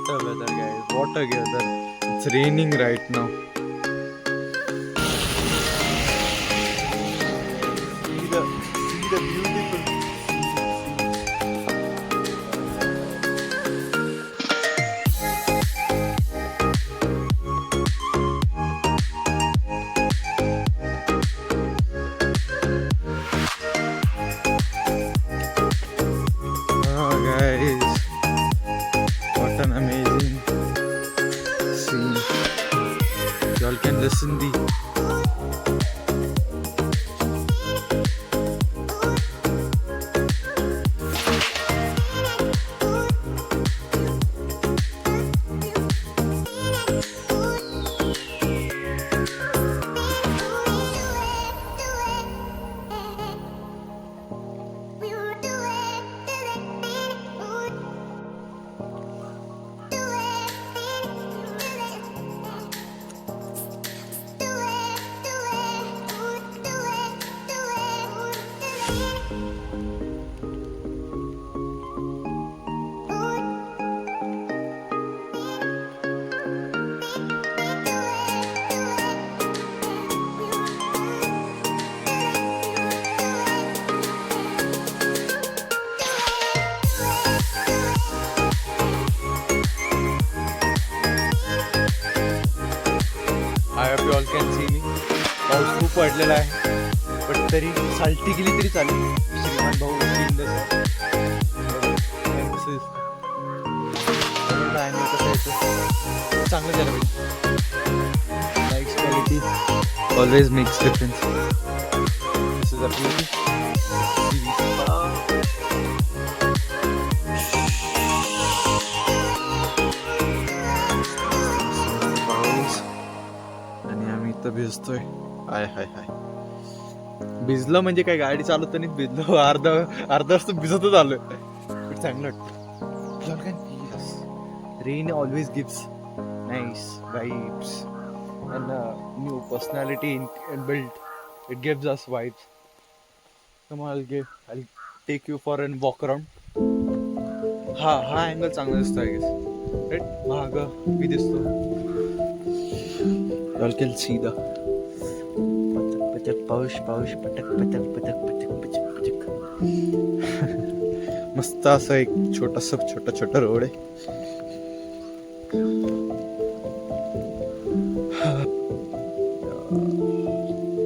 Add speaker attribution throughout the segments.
Speaker 1: What a weather, guys. What a weather. It's raining right now. See the beautiful. Oh, guys. What an amazing scene. Y'all can listen the I hope you all can see me. पाऊस खूप पडलेला आहे पण तरी salty गेली तरी चालेल. श्रीमान भाऊ इन द चांगलं झालं पाहिजे. Likes quality always makes difference. This is a beauty. भिजतोय. Hi hi hi. भिजलं म्हणजे काय, गाडी चालवताना भिजलो. अर्धा तास भिजतच आलोय. पण चांगलं वाटतं. Rain always gives nice vibes and new personality build. It gives us vibes. Come I'll take you for an walk around. हा अँगल चांगला दिसतो आय गेस. राईट. महाग मी दिसतो. Y'all can see the पाऊस पटक पटक. मस्त असं एक छोटा रोड आहे.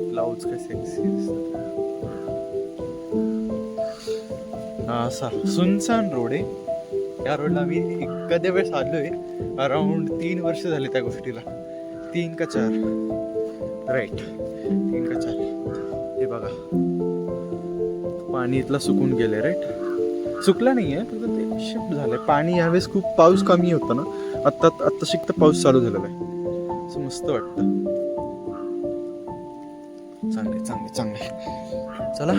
Speaker 1: क्लाउड्स काय सेक्सी दिसतात. असा सुनसान रोड आहे. या रोडला मी एखाद्या वेळेस आलोय. अराउंड 3 वर्ष झाले त्या गोष्टीला. 3 का 4 राईट. 3 का 4. हे बघा पाणी इथला सुकून गेले. राईट. सुकला नाही आहे फक्त ते शिफ्ट झालंय. पाणी यावेळेस खूप पाऊस कमी होता ना. आत्ता शिकता पाऊस चालू झालेला आहे. असं मस्त वाटतं. चांगले चला.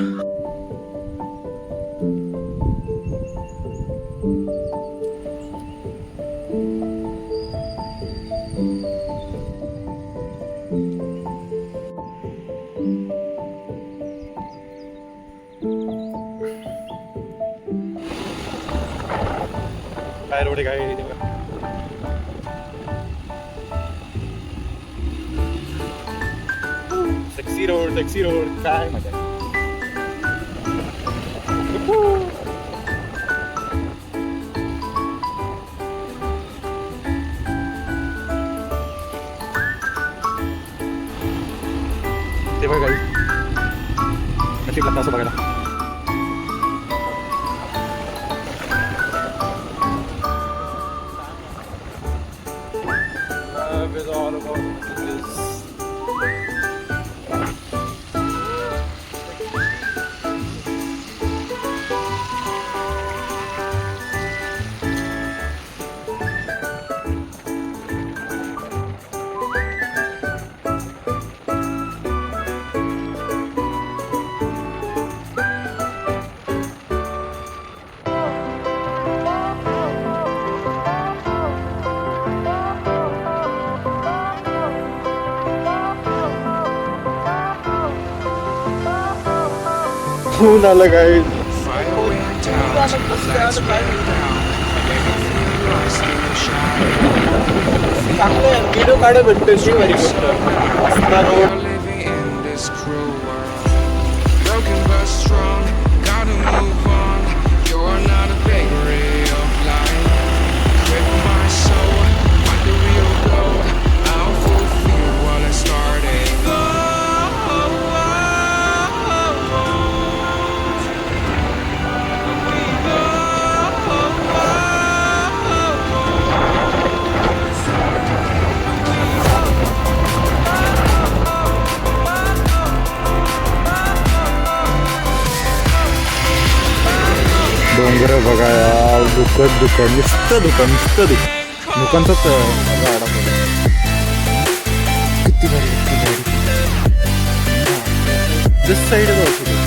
Speaker 1: काय रोड काय सेक्सी रोड काय मजा. ते बघा गाडी नशीब लागतं असं बघायला. Is all about this. ऊन आलं काय. चांगलं व्हिडिओ काढायला भेटतोय ती भारी गोष्ट. रस्ता road
Speaker 2: living in this cruel world. Broken but strong, gotta move on. You're not a bakery of life. With my soul, find the real gold. I'll fulfill what I started.
Speaker 1: डोंगर बघा यार, दुखत नुसतं दुकानच झाडा किती भारी जस्ट साईड जाऊ शकतो.